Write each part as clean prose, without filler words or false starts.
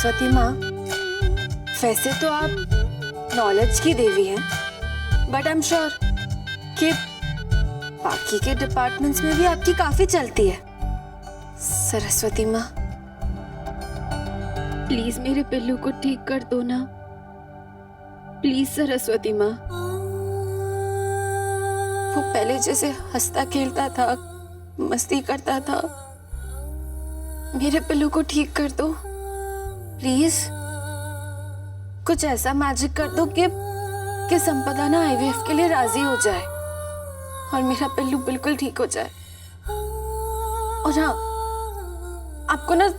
सरस्वती माँ, वैसे तो आप नॉलेज की देवी हैं, बट आई एम श्योर कि बाकी के डिपार्टमेंट्स में भी आपकी काफी चलती है। सरस्वती माँ, प्लीज मेरे पिल्लू को ठीक कर दो ना, प्लीज सरस्वती माँ। वो पहले जैसे हंसता खेलता था, मस्ती करता था, मेरे पिल्लू को ठीक कर दो प्लीज। कुछ ऐसा मैजिक कर दो कि संपदा ना आईवीएफ के लिए राजी हो जाए और मेरा पिल्लू बिल्कुल ठीक हो जाए। और हाँ, आपको ना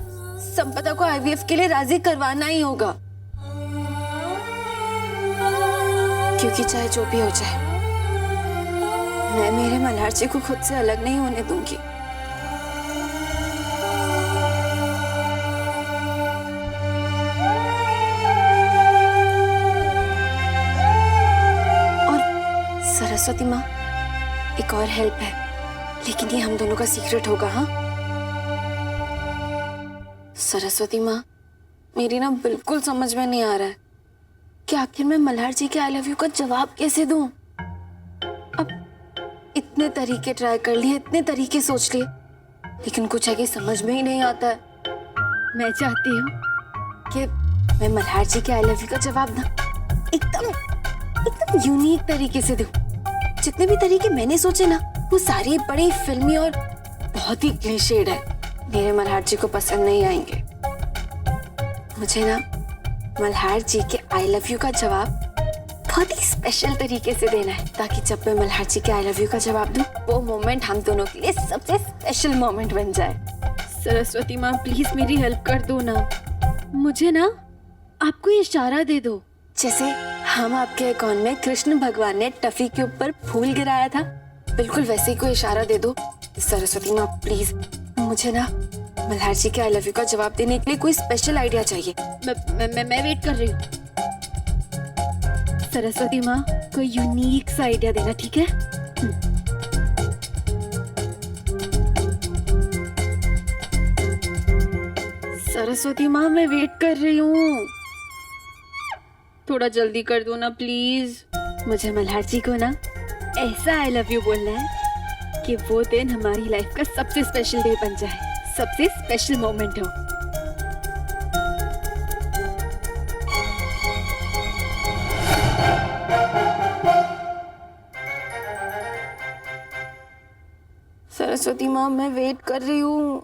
संपदा को आईवीएफ के लिए राजी करवाना ही होगा, क्योंकि चाहे जो भी हो जाए, मैं मेरे मल्हार जी को खुद से अलग नहीं होने दूंगी। और सरस्वती माँ, एक और हेल्प है, लेकिन ये हम दोनों का सीक्रेट होगा। हाँ सरस्वती माँ, मेरी ना बिल्कुल समझ में नहीं आ रहा है कि आखिर मैं मल्हार जी के आई लव यू का जवाब कैसे दूं। अब इतने तरीके ट्राई कर लिए, इतने तरीके सोच लिए, लेकिन कुछ है कि समझ में ही नहीं आता है। मैं चाहती हूँ कि मैं मल्हार जी के आई लव यू का जवाब ना एकदम यूनिक तरीके से दूं। जितने भी तरीके मैंने सोचे ना, वो सारे बड़े फिल्मी और बहुत ही क्लीशेड है, मेरे मल्हार जी को पसंद नहीं आएंगे। मुझे ना मल्हार जी के आई लव यू का जवाब बहुत ही स्पेशल तरीके से देना है, ताकि जब मैं मल्हार जी के आई लव यू का जवाब दूं, वो मोमेंट हम दोनों के लिए सबसे स्पेशल मोमेंट बन जाए। सरस्वती माँ, प्लीज मेरी हेल्प कर दो ना। मुझे ना आपको ये इशारा दे दो, जैसे हम आपके अकाउंट में कृष्ण भगवान ने टफी के ऊपर फूल गिराया था, बिल्कुल वैसे ही कोई इशारा दे दो। सरस्वती माँ प्लीज, मुझे ना मल्हार जी के आई लव यू का जवाब देने के लिए कोई स्पेशल आइडिया चाहिए। मैं वेट कर रही हूँ। सरस्वती माँ, कोई यूनिक सा आइडिया देना, ठीक है? सरस्वती माँ, मैं वेट कर रही हूँ, थोड़ा जल्दी कर दो ना प्लीज। मुझे मल्हार जी को ना ऐसा आई लव यू बोलना है कि वो दिन हमारी लाइफ का सबसे स्पेशल डे बन जाए, सबसे स्पेशल मोमेंट हो। सरस्वती माँ, मैं वेट कर रही हूँ।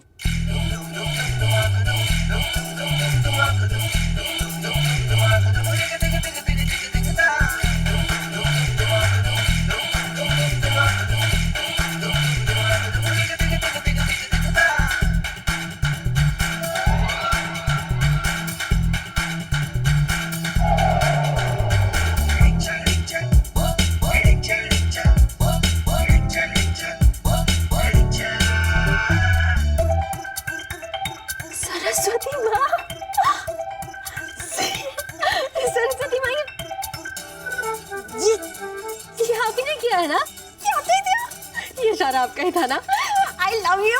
सरस्वती माँ, सरस्वती माँ, ये आप ही ने किया है ना? ये आपने दिया? ये इशारा आपका ही था ना? I love you.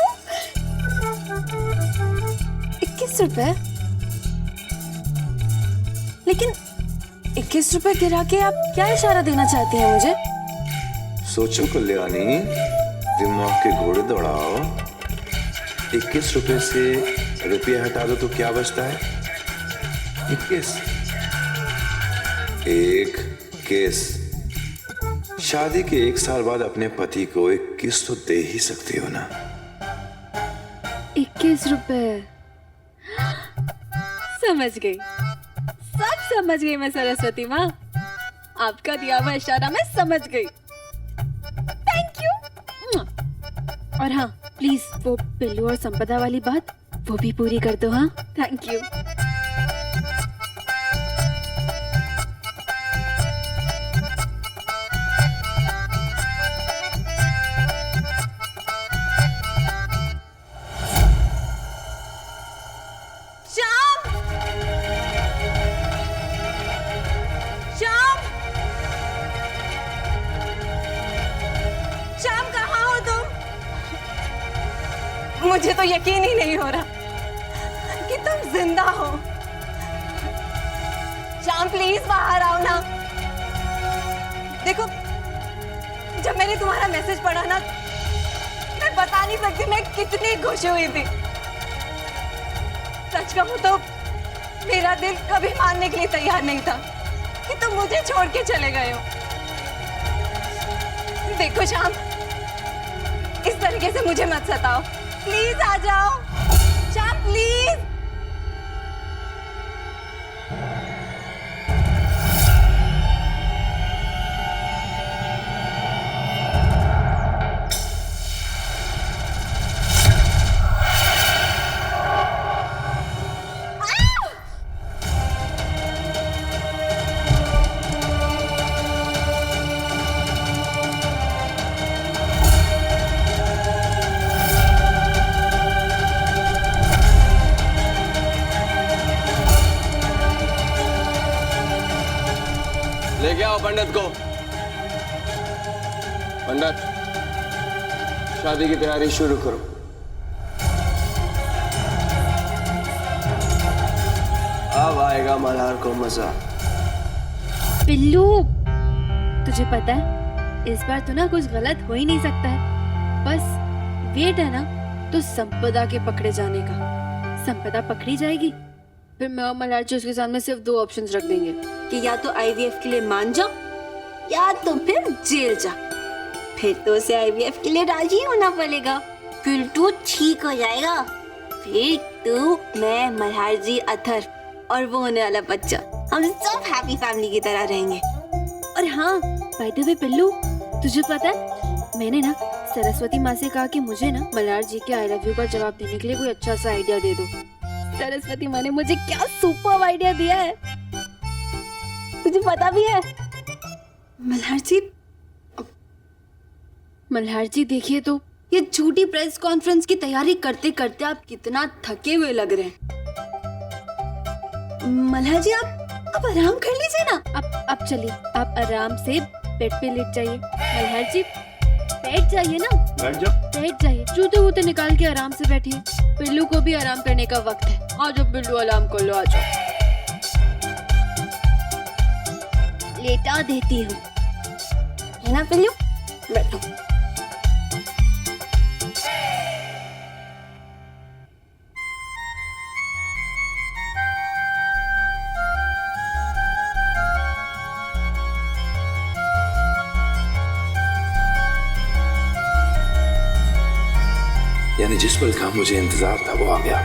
21 रुपए? लेकिन 21 रुपए गिरा के आप क्या इशारा देना चाहती हैं मुझे? सोचो कल्याणी, दिमाग के घोड़े दौड़ाओ। 21 रुपए से रुपया हटा दो तो क्या बचता है? 21। एक केस। शादी के 1 साल बाद अपने पति को 21 तो दे ही सकती हो ना। 21 रुपए, समझ गई, सब समझ गई मैं सरस्वती माँ। आपका दिया हुआ इशारा मैं समझ गई। Thank you. और हाँ, प्लीज वो पिल्लू और संपदा वाली बात वो भी पूरी कर दो। हाँ, थैंक यू। श्याम, श्याम, श्याम, कहाँ हो तुम? मुझे तो यकीन ही नहीं हो रहा कि तुम जिंदा हो। श्याम प्लीज बाहर आओ ना। देखो जब मैंने तुम्हारा मैसेज पढ़ा ना, मैं बता नहीं सकती मैं कितनी खुश हुई थी। सच कहूं तो मेरा दिल कभी मानने के लिए तैयार नहीं था कि तुम मुझे छोड़ के चले गए हो। देखो श्याम, इस तरीके से मुझे मत सताओ, प्लीज आ जाओ। श्याम प्लीज। लेके आओ पंडित को। पंडित, शादी की तैयारी शुरू करो। अब आएगा मल्हार को मजा। पिल्लू, तुझे पता है इस बार तो ना कुछ गलत हो ही नहीं सकता है। बस वेट है ना तो संपदा के पकड़े जाने का। संपदा पकड़ी जाएगी, फिर मैं और मल्हार जी उसके सामने सिर्फ 2 ऑप्शंस रख देंगे कि या तो आईवीएफ के लिए मान जा या तो फिर जेल जा। फिर तो उसे आईवीएफ के लिए राजी होना पड़ेगा, फिर तू ठीक हो जाएगा। फिर तू, मैं, मल्हार जी, अथर और वो होने वाला बच्चा, हम सब हैप्पी फैमिली की तरह रहेंगे। और हाँ, बाय द वे पिल्लू, तुझे पता है मैंने ना सरस्वती माँ से कहा कि मुझे ना मल्हार जी के आई लव यू का जवाब देने के लिए कोई अच्छा सा आइडिया दे दो। सरस्वती माँ ने मुझे क्या सुपर आइडिया दिया है, तुझे पता भी है? मल्हार जी देखिए तो ये झूठी प्रेस कॉन्फ्रेंस की तैयारी करते करते आप कितना थके हुए लग रहे हैं। मल्हार जी आप आराम कर लीजिए ना। अब चलिए, आप आराम से बेड पे लेट जाइए। मल्हार जी बैठ जाइए ना। बैठ जाइए, जूते वूते निकाल के आराम से बैठिए। पिल्लू को भी आराम करने का वक्त है। आ जाओ पिल्लू, आराम कर लो, आ जाओ। लेटा देती हूँ, है ना पिल्लू? बैठो। यानी जिस पल का मुझे इंतजार था वो आ गया।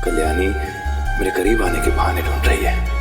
कल्याणी मेरे करीब आने के बहाने ढूंढ रही है।